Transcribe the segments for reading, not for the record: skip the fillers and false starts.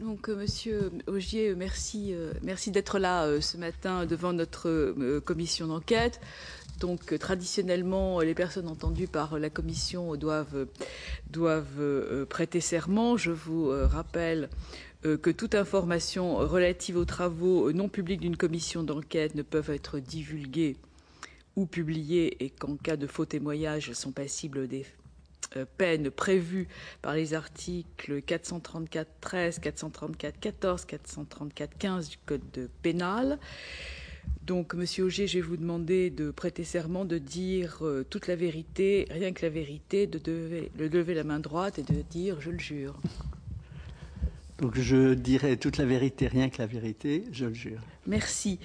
Donc, Monsieur Ogier, merci, merci d'être là ce matin devant notre commission d'enquête. Donc, traditionnellement, les personnes entendues par la commission doivent prêter serment. Je vous rappelle que toute information relative aux travaux non publics d'une commission d'enquête ne peuvent être divulguées ou publiées et qu'en cas de faux témoignage, elles sont passibles des peines prévues par les articles 434-13, 434-14, 434-15 du Code pénal. Donc, Monsieur Ogier, je vais vous demander de prêter serment, de dire toute la vérité, rien que la vérité, de lever la main droite et de dire « je le jure ». Donc je dirai toute la vérité, rien que la vérité, je le jure. Merci.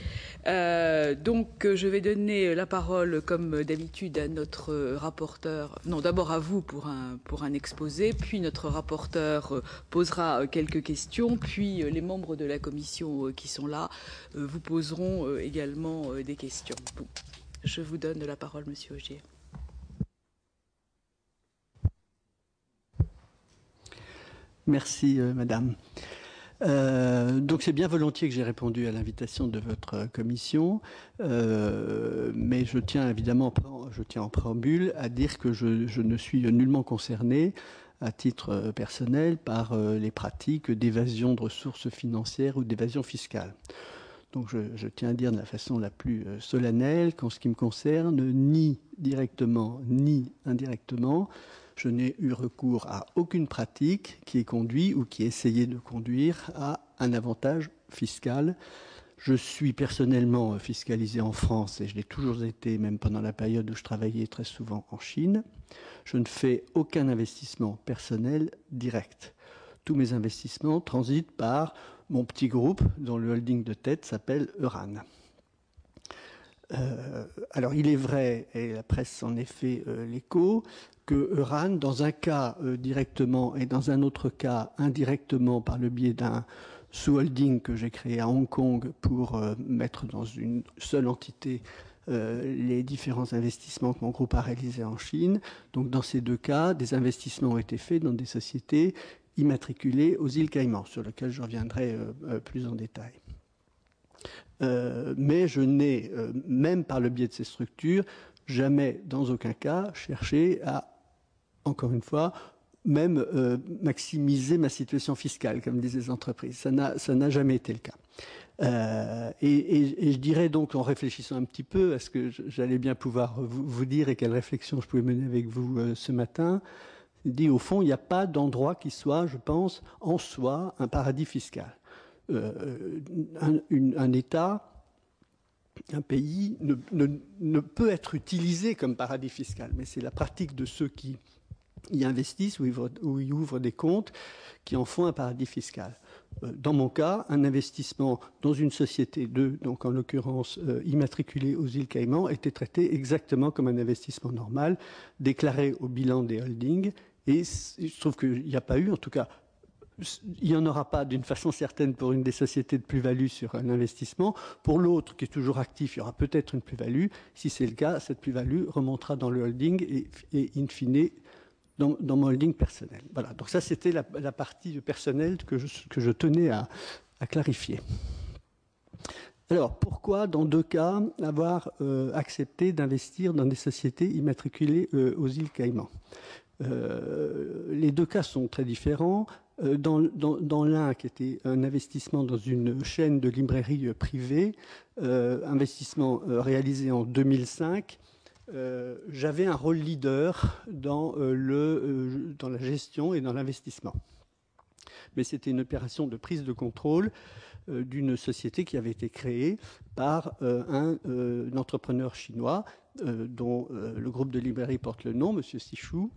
Donc je vais donner la parole, comme d'habitude, à notre rapporteur. Non, d'abord à vous pour un exposé, puis notre rapporteur posera quelques questions, puis les membres de la commission qui sont là vous poseront également des questions. Bon, je vous donne la parole, Monsieur Ogier. Merci, Madame. Donc c'est bien volontiers que j'ai répondu à l'invitation de votre commission, mais je tiens évidemment, en préambule à dire que je ne suis nullement concerné à titre personnel par les pratiques d'évasion de ressources financières ou d'évasion fiscale. Donc je tiens à dire de la façon la plus solennelle qu'en ce qui me concerne, ni directement ni indirectement, je n'ai eu recours à aucune pratique qui ait conduit ou qui ait essayé de conduire à un avantage fiscal. Je suis personnellement fiscalisé en France et je l'ai toujours été, même pendant la période où je travaillais très souvent en Chine. Je ne fais aucun investissement personnel direct. Tous mes investissements transitent par mon petit groupe dont le holding de tête s'appelle Euran. Alors il est vrai, et la presse en est fait l'écho, que Euran, dans un cas directement et dans un autre cas indirectement par le biais d'un sous-holding que j'ai créé à Hong Kong pour mettre dans une seule entité les différents investissements que mon groupe a réalisés en Chine. Donc dans ces deux cas, des investissements ont été faits dans des sociétés immatriculées aux îles Caïmans, sur lesquelles je reviendrai plus en détail. Mais je n'ai, même par le biais de ces structures, jamais, dans aucun cas, cherché à, encore une fois, même maximiser ma situation fiscale, comme disent les entreprises. Ça n'a jamais été le cas. Et je dirais donc, en réfléchissant un petit peu à ce que j'allais bien pouvoir vous dire et quelle réflexion je pouvais mener avec vous ce matin, dit au fond, il n'y a pas d'endroit qui soit, je pense, en soi, un paradis fiscal. Un État, un pays ne peut être utilisé comme paradis fiscal, mais c'est la pratique de ceux qui y investissent ou y ouvrent des comptes qui en font un paradis fiscal. Dans mon cas, un investissement dans une société donc en l'occurrence immatriculée aux îles Caïmans, était traité exactement comme un investissement normal, déclaré au bilan des holdings, et il se trouve qu'il n'y a pas eu, en tout cas, il n'y en aura pas d'une façon certaine pour une des sociétés de plus-value sur un investissement. Pour l'autre, qui est toujours actif, il y aura peut-être une plus-value. Si c'est le cas, cette plus-value remontera dans le holding et in fine, dans mon holding personnel. Voilà, donc ça, c'était la partie personnelle que je tenais à clarifier. Alors, pourquoi, dans deux cas, avoir accepté d'investir dans des sociétés immatriculées aux îles Caïmans? Les deux cas sont très différents. Dans l'un, qui était un investissement dans une chaîne de librairie privée, investissement réalisé en 2005, j'avais un rôle leader dans la gestion et dans l'investissement. Mais c'était une opération de prise de contrôle d'une société qui avait été créée par un entrepreneur chinois dont le groupe de librairie porte le nom, M. Sichu,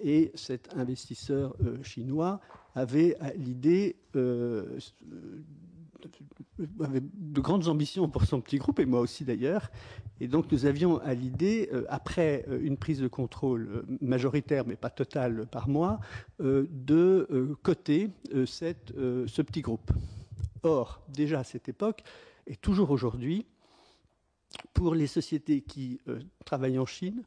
et cet investisseur chinois avait l'idée, avait de grandes ambitions pour son petit groupe, et moi aussi d'ailleurs, et donc nous avions à l'idée, après une prise de contrôle majoritaire, mais pas totale par mois, de coter ce petit groupe. Or, déjà à cette époque, et toujours aujourd'hui, pour les sociétés qui travaillent en Chine,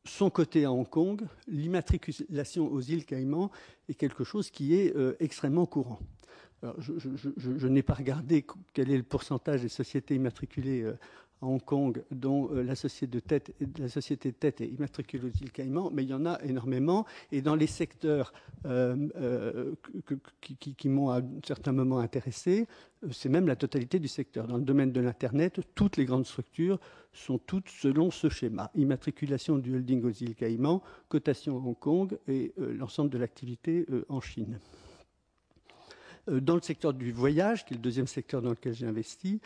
sont cotées à Hong Kong, l'immatriculation aux îles Caïmans est quelque chose qui est extrêmement courant. Alors, je n'ai pas regardé quel est le pourcentage des sociétés immatriculées à Hong Kong dont la société de tête est immatriculée aux îles Caïmans, mais il y en a énormément. Et dans les secteurs qui m'ont à certains moments intéressé, c'est même la totalité du secteur. Dans le domaine de l'Internet, toutes les grandes structures sont toutes selon ce schéma. Immatriculation du holding aux îles Caïmans, cotation à Hong Kong et l'ensemble de l'activité en Chine. Dans le secteur du voyage, qui est le deuxième secteur dans lequel j'ai investi,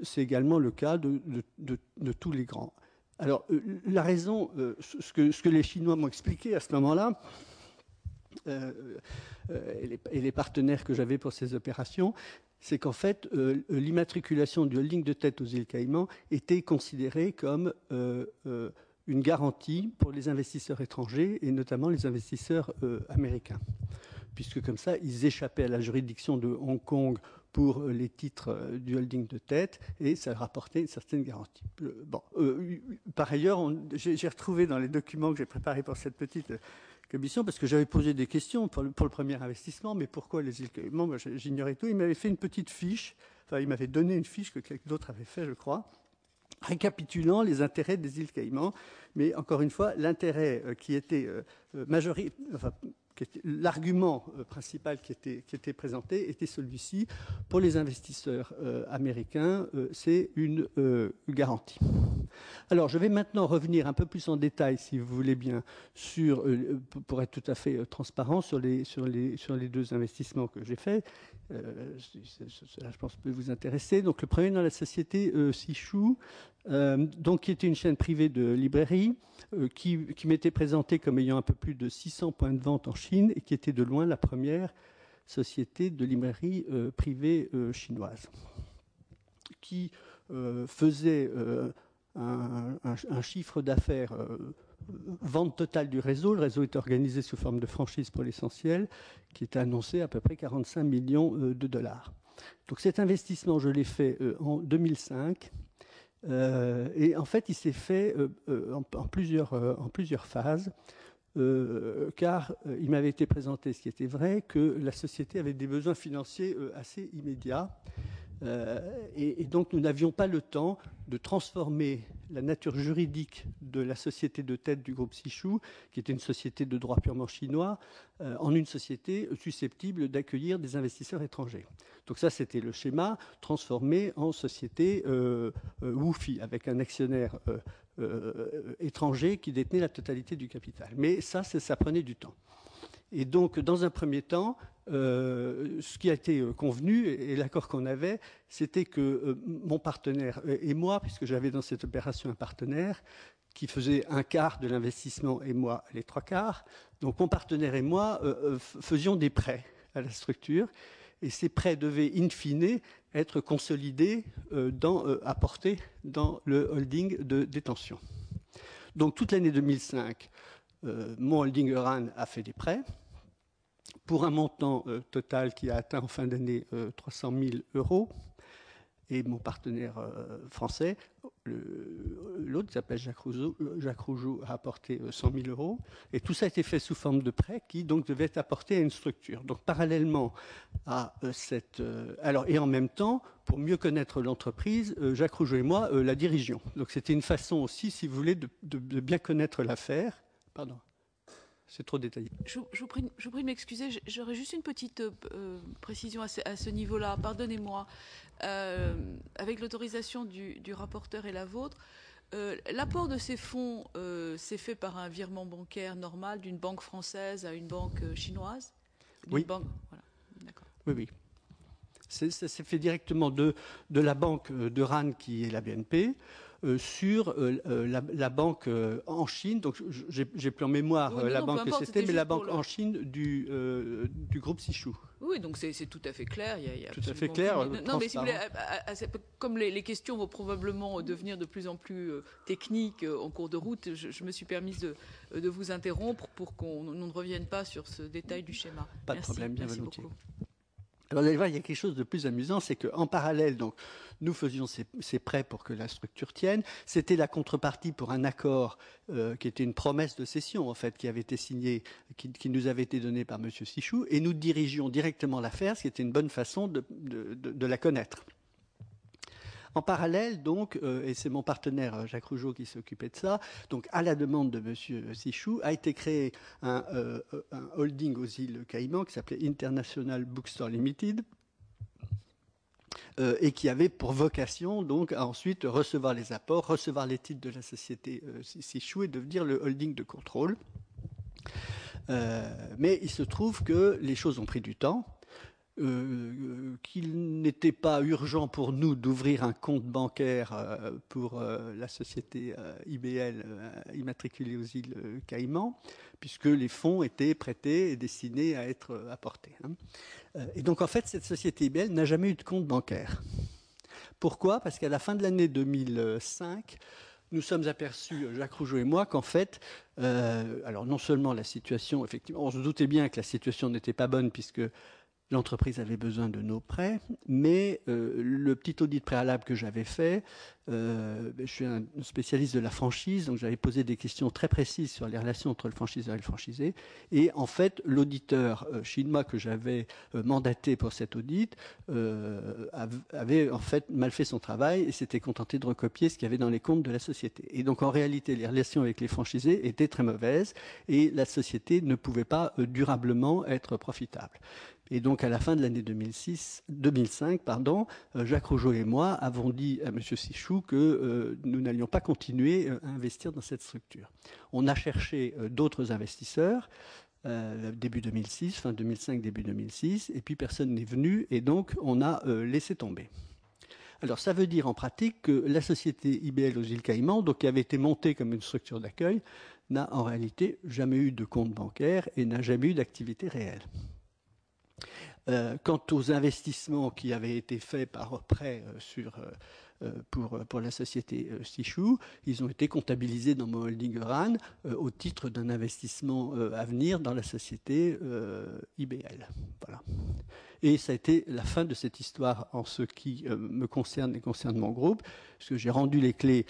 c'est également le cas de tous les grands. Alors, la raison, ce que les Chinois m'ont expliqué à ce moment-là, et les partenaires que j'avais pour ces opérations, c'est qu'en fait, l'immatriculation du holding de tête aux îles Caïmans était considérée comme une garantie pour les investisseurs étrangers, et notamment les investisseurs américains, puisque comme ça, ils échappaient à la juridiction de Hong Kong pour les titres du holding de tête, et ça leur apportait une certaine garantie. Par ailleurs, j'ai retrouvé dans les documents que j'ai préparés pour cette petite commission, parce que j'avais posé des questions pour le premier investissement, mais pourquoi les îles Caïmans? J'ignorais tout. Il m'avait fait une petite fiche, enfin, il m'avait donné une fiche que quelqu'un d'autre avait fait, je crois, récapitulant les intérêts des îles Caïmans. Mais encore une fois, l'intérêt qui était l'argument principal qui était présenté était celui-ci. Pour les investisseurs américains, c'est une garantie. Alors, je vais maintenant revenir un peu plus en détail, si vous voulez bien, pour être tout à fait transparent, sur les deux investissements que j'ai faits. Cela, je pense, peut vous intéresser. Donc, le premier dans la société Sishu, donc, qui était une chaîne privée de librairie, qui m'était présentée comme ayant un peu plus de 600 points de vente en Chine et qui était de loin la première société de librairie privée chinoise, qui faisait un chiffre d'affaires, vente totale du réseau. Le réseau est organisé sous forme de franchise pour l'essentiel, qui est annoncé à peu près 45 millions de dollars. Donc cet investissement, je l'ai fait en 2005. Et en fait, il s'est fait en plusieurs phases, car il m'avait été présenté, ce qui était vrai, que la société avait des besoins financiers assez immédiats. Et donc, nous n'avions pas le temps de transformer la nature juridique de la société de tête du groupe Sishu, qui était une société de droit purement chinois, en une société susceptible d'accueillir des investisseurs étrangers. Donc ça, c'était le schéma transformé en société WOFI, avec un actionnaire étranger qui détenait la totalité du capital. Mais ça prenait du temps. Et donc, dans un premier temps, ce qui a été convenu et l'accord qu'on avait, c'était que mon partenaire et moi, puisque j'avais dans cette opération un partenaire qui faisait un quart de l'investissement et moi les trois quarts, donc mon partenaire et moi faisions des prêts à la structure, et ces prêts devaient in fine être consolidés, apportés dans le holding de détention. Donc toute l'année 2005, mon holding RAN a fait des prêts pour un montant total qui a atteint en fin d'année 300 000 €. Et mon partenaire français, l'autre qui s'appelle Jacques Rougeau, a apporté 100 000 €. Et tout ça a été fait sous forme de prêt qui donc devait être apporté à une structure. Donc parallèlement à et en même temps, pour mieux connaître l'entreprise, Jacques Rougeau et moi la dirigeons. Donc c'était une façon aussi, si vous voulez, de bien connaître l'affaire. Pardon. C'est trop détaillé. Je vous prie de m'excuser, j'aurais juste une petite précision à ce niveau-là. Pardonnez-moi. Avec l'autorisation du rapporteur et la vôtre, l'apport de ces fonds s'est fait par un virement bancaire normal d'une banque française à une banque chinoise? Oui. Voilà. D'accord. Oui. Ça s'est fait directement de la banque de RAN, qui est la BNP, sur la banque en Chine. Donc, j'ai plus en mémoire la banque que c'était, mais la banque en Chine du groupe Sishu. Oui, donc c'est tout à fait clair. Il y a tout à fait clair. Non, mais si vous voulez, comme les questions vont probablement devenir de plus en plus techniques en cours de route, je me suis permise de vous interrompre pour qu'on ne revienne pas sur ce détail du schéma. Pas de problème, bien merci volontiers. beaucoup. Alors, vous allez voir, il y a quelque chose de plus amusant, c'est qu'en parallèle, donc, nous faisions ces prêts pour que la structure tienne. C'était la contrepartie pour un accord qui était une promesse de cession, en fait, qui avait été signé, qui nous avait été donné par M. Sichou, et nous dirigions directement l'affaire, ce qui était une bonne façon de la connaître. En parallèle, donc, et c'est mon partenaire Jacques Rougeau qui s'occupait de ça, donc à la demande de M. Sichou, a été créé un holding aux îles Caïmans qui s'appelait International Bookstore Limited, et qui avait pour vocation donc à ensuite recevoir les apports, recevoir les titres de la société Sichou et devenir le holding de contrôle. Mais il se trouve que les choses ont pris du temps. Qu'il n'était pas urgent pour nous d'ouvrir un compte bancaire pour la société IBL immatriculée aux îles Caïmans, puisque les fonds étaient prêtés et destinés à être apportés. Et donc en fait, cette société IBL n'a jamais eu de compte bancaire. Pourquoi ? Parce qu'à la fin de l'année 2005, nous sommes aperçus, Jacques Rougeau et moi, qu'en fait, alors non seulement la situation, effectivement, on se doutait bien que la situation n'était pas bonne puisque l'entreprise avait besoin de nos prêts, mais le petit audit préalable que j'avais fait, je suis un spécialiste de la franchise, donc j'avais posé des questions très précises sur les relations entre le franchiseur et le franchisé. Et en fait, l'auditeur chinois que j'avais mandaté pour cet audit avait en fait mal fait son travail et s'était contenté de recopier ce qu'il y avait dans les comptes de la société. Et donc en réalité, les relations avec les franchisés étaient très mauvaises et la société ne pouvait pas durablement être profitable. Et donc, à la fin de l'année 2005, Jacques Rougeau et moi avons dit à M. Sichou que nous n'allions pas continuer à investir dans cette structure. On a cherché d'autres investisseurs début 2006, fin 2005, début 2006, et puis personne n'est venu, et donc on a laissé tomber. Alors, ça veut dire en pratique que la société IBL aux îles Caïmans, donc qui avait été montée comme une structure d'accueil, n'a en réalité jamais eu de compte bancaire et n'a jamais eu d'activité réelle. Quant aux investissements qui avaient été faits par prêt pour la société Sichou, ils ont été comptabilisés dans mon holding RAN au titre d'un investissement à venir dans la société IBL. Voilà. Et ça a été la fin de cette histoire en ce qui me concerne et concerne mon groupe, parce que j'ai rendu les clés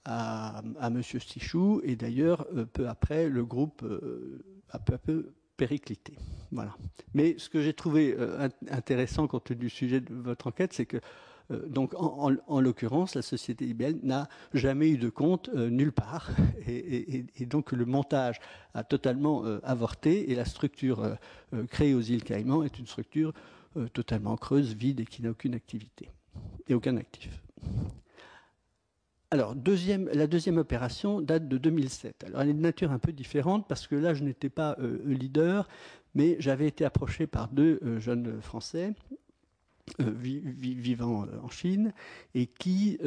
à M. Sichou, et d'ailleurs, peu après, le groupe a peu à peu périclité. Voilà. Mais ce que j'ai trouvé intéressant compte tenu du sujet de votre enquête, c'est que donc en l'occurrence, la société IBL n'a jamais eu de compte nulle part, et donc le montage a totalement avorté, et la structure créée aux îles Caïmans est une structure totalement creuse, vide et qui n'a aucune activité et aucun actif. Alors, la deuxième opération date de 2007. Alors, elle est de nature un peu différente parce que là, je n'étais pas leader, mais j'avais été approché par deux jeunes Français vivant en Chine et qui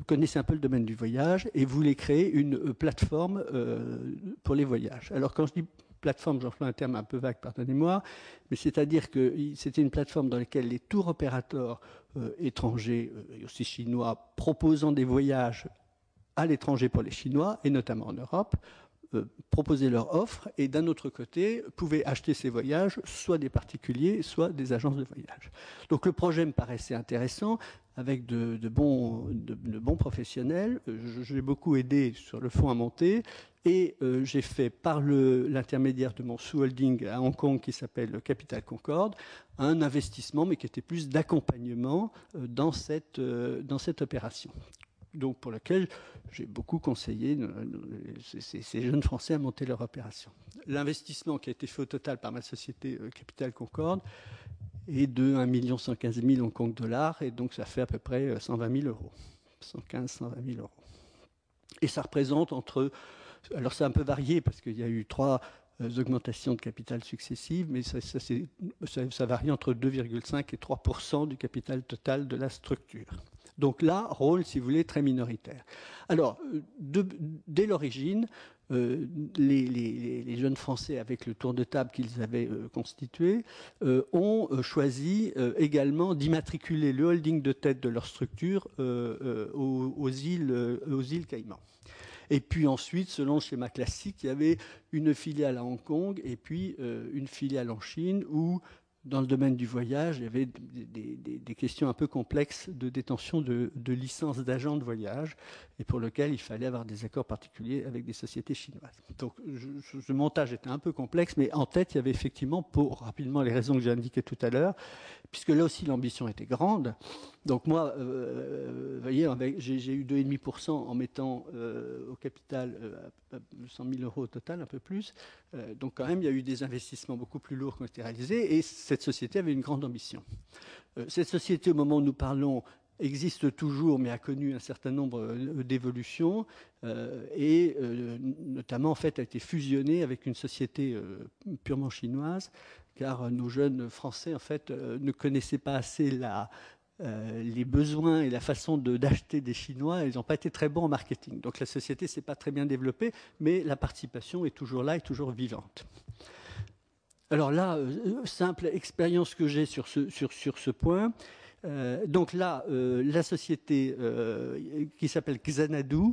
connaissaient un peu le domaine du voyage et voulaient créer une plateforme pour les voyages. Alors, quand je dis plateforme, j'emploie un terme un peu vague, pardonnez-moi, mais c'est-à-dire que c'était une plateforme dans laquelle les tour opérateurs étrangers et aussi chinois proposant des voyages à l'étranger pour les Chinois, et notamment en Europe, proposaient leur offre et d'un autre côté pouvaient acheter ces voyages soit des particuliers, soit des agences de voyage. Donc le projet me paraissait intéressant avec de bons professionnels. J'ai beaucoup aidé sur le fond à monter et j'ai fait par l'intermédiaire de mon sous-holding à Hong Kong qui s'appelle Capital Concorde un investissement mais qui était plus d'accompagnement dans cette opération. Donc pour lequel j'ai beaucoup conseillé ces jeunes Français à monter leur opération. L'investissement qui a été fait au total par ma société Capital Concorde est de 1 115 000 Hong Kong dollars, et donc ça fait à peu près 120 000 euros. 115-120 000 euros. Et ça représente alors ça a un peu varié parce qu'il y a eu 3 augmentations de capital successives, mais ça varie entre 2,5 et 3% du capital total de la structure. Donc là, rôle, si vous voulez, très minoritaire. Alors, dès l'origine, les jeunes Français, avec le tour de table qu'ils avaient constitué, ont choisi également d'immatriculer le holding de tête de leur structure aux îles Caïmans. Et puis ensuite, selon le schéma classique, il y avait une filiale à Hong Kong et puis une filiale en Chine où dans le domaine du voyage, il y avait des questions un peu complexes de détention de licences d'agents de voyage, et pour lequel il fallait avoir des accords particuliers avec des sociétés chinoises. Donc ce montage était un peu complexe, mais en tête, il y avait effectivement, pour rapidement les raisons que j'ai indiquées tout à l'heure, puisque là aussi l'ambition était grande. Donc moi, vous voyez, j'ai eu 2,5% en mettant au capital 100 000 € au total, un peu plus. Donc quand même, il y a eu des investissements beaucoup plus lourds qui ont été réalisés, et cette société avait une grande ambition. Cette société, au moment où nous parlons, existe toujours, mais a connu un certain nombre d'évolutions, et notamment en fait a été fusionnée avec une société purement chinoise, car nos jeunes Français en fait ne connaissaient pas assez les besoins et la façon d'acheter des Chinois. Ils n'ont pas été très bons en marketing. Donc la société ne s'est pas très bien développée, mais la participation est toujours là et toujours vivante. Alors là, simple expérience que j'ai sur ce point. Donc là, la société qui s'appelle Xanadu,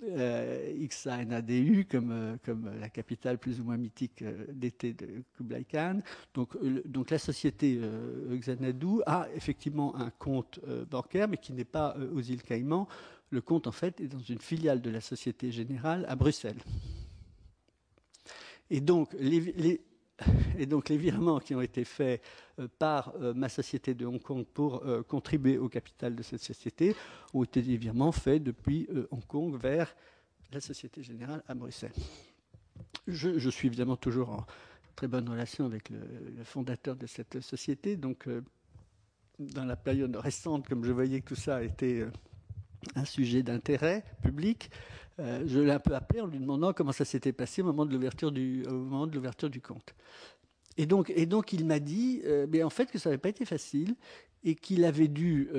XANADU, comme la capitale plus ou moins mythique d'été de Kublai Khan. Donc la société Xanadu a effectivement un compte bancaire, mais qui n'est pas aux îles Caïmans. Le compte, en fait, est dans une filiale de la Société Générale à Bruxelles. Et donc les virements qui ont été faits par ma société de Hong Kong pour contribuer au capital de cette société ont été des virements faits depuis Hong Kong vers la Société Générale à Bruxelles. Je suis évidemment toujours en très bonne relation avec le fondateur de cette société. Donc, dans la période récente, comme je voyais que tout ça était un sujet d'intérêt public, je l'ai un peu appelé en lui demandant comment ça s'était passé au moment de l'ouverture du compte. Et donc il m'a dit en fait que ça n'avait pas été facile et qu'il avait dû,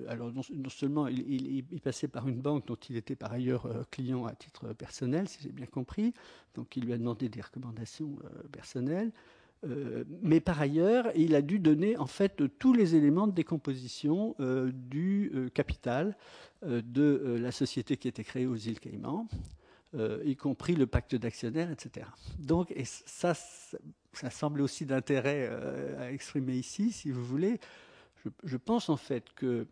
alors non seulement il passait par une banque dont il était par ailleurs client à titre personnel, si j'ai bien compris, donc il lui a demandé des recommandations personnelles, mais par ailleurs, il a dû donner en fait tous les éléments de décomposition du capital de la société qui était créée aux îles Caïmans, y compris le pacte d'actionnaires, etc. Donc, et ça semble aussi d'intérêt à exprimer ici, si vous voulez. Je pense en fait que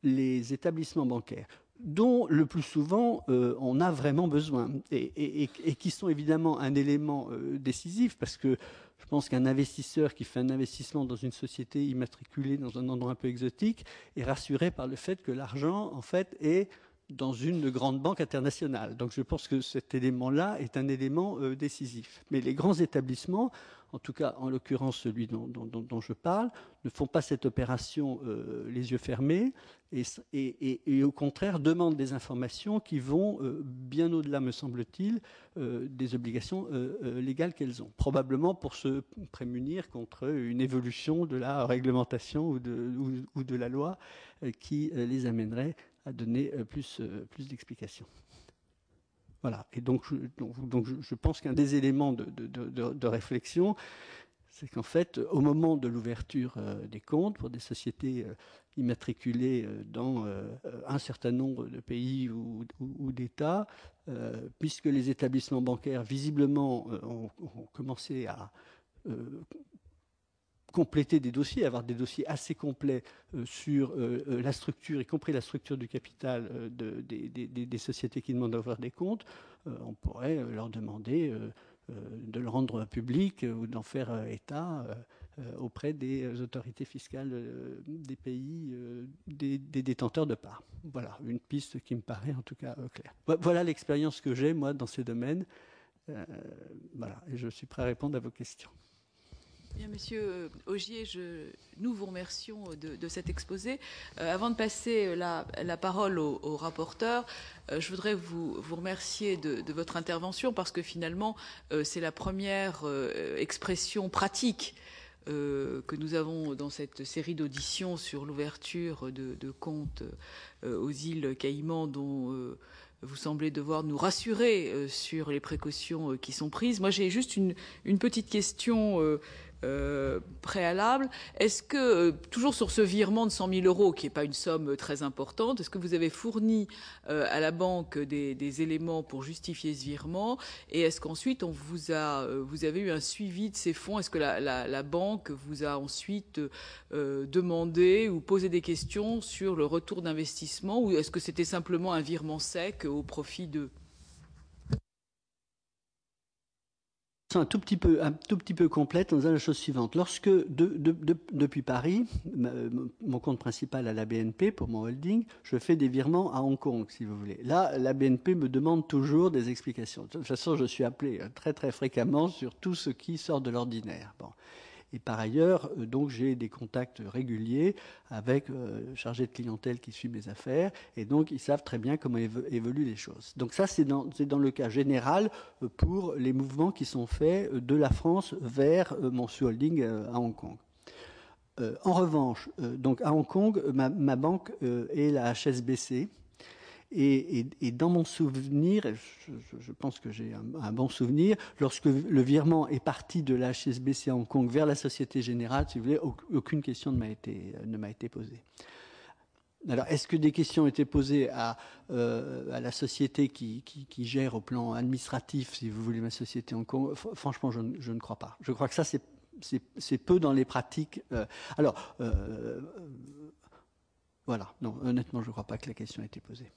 les établissements bancaires, dont le plus souvent on a vraiment besoin, et qui sont évidemment un élément décisif, parce que je pense qu'un investisseur qui fait un investissement dans une société immatriculée dans un endroit un peu exotique est rassuré par le fait que l'argent, en fait, est dans une grande banque internationale. Donc je pense que cet élément-là est un élément décisif. Mais les grands établissements, en tout cas en l'occurrence celui dont je parle, ne font pas cette opération les yeux fermés et au contraire demandent des informations qui vont bien au-delà, me semble-t-il, des obligations légales qu'elles ont. Probablement pour se prémunir contre une évolution de la réglementation ou de la loi qui les amènerait à donner plus d'explications. Voilà. Et donc je pense qu'un des éléments de réflexion, c'est qu'en fait, au moment de l'ouverture des comptes pour des sociétés immatriculées dans un certain nombre de pays ou d'États, puisque les établissements bancaires, visiblement, ont commencé à compléter des dossiers, avoir des dossiers assez complets sur la structure, y compris la structure du capital des sociétés qui demandent à ouvrir des comptes, on pourrait leur demander de le rendre public ou d'en faire état auprès des autorités fiscales des pays, des détenteurs de parts. Voilà, une piste qui me paraît en tout cas claire. Voilà l'expérience que j'ai, moi, dans ces domaines. Voilà, et je suis prêt à répondre à vos questions. Bien, Monsieur Augier, nous vous remercions de cet exposé. Avant de passer la parole au rapporteur, je voudrais vous remercier de votre intervention parce que finalement, c'est la première expression pratique que nous avons dans cette série d'auditions sur l'ouverture de comptes aux îles Caïmans dont vous semblez devoir nous rassurer sur les précautions qui sont prises. Moi, j'ai juste une petite question préalable. Est-ce que, toujours sur ce virement de 100 000 euros, qui n'est pas une somme très importante, est-ce que vous avez fourni à la banque des éléments pour justifier ce virement? Et est-ce qu'ensuite vous avez eu un suivi de ces fonds? Est-ce que la banque vous a ensuite demandé ou posé des questions sur le retour d'investissement, ou est-ce que c'était simplement un virement sec au profit de... Un tout petit peu complète en disant la chose suivante. Lorsque, depuis Paris, mon compte principal à la BNP, pour mon holding, je fais des virements à Hong Kong, si vous voulez. Là, la BNP me demande toujours des explications. De toute façon, je suis appelé très très fréquemment sur tout ce qui sort de l'ordinaire. Bon. Et par ailleurs, donc j'ai des contacts réguliers avec le chargé de clientèle qui suit mes affaires, et donc ils savent très bien comment évoluent les choses. Donc ça, c'est dans le cas général pour les mouvements qui sont faits de la France vers mon sous-holding à Hong Kong. En revanche, donc à Hong Kong, ma banque est la HSBC. Et dans mon souvenir, je pense que j'ai un bon souvenir, lorsque le virement est parti de la HSBC à Hong Kong vers la Société Générale, si vous voulez, aucune question ne m'a été posée. Alors, est-ce que des questions ont été posées à la société qui gère au plan administratif, si vous voulez, ma société Hong Kong? Franchement, je ne crois pas. Je crois que ça, c'est peu dans les pratiques. Voilà. Non, honnêtement, je ne crois pas que la question ait été posée.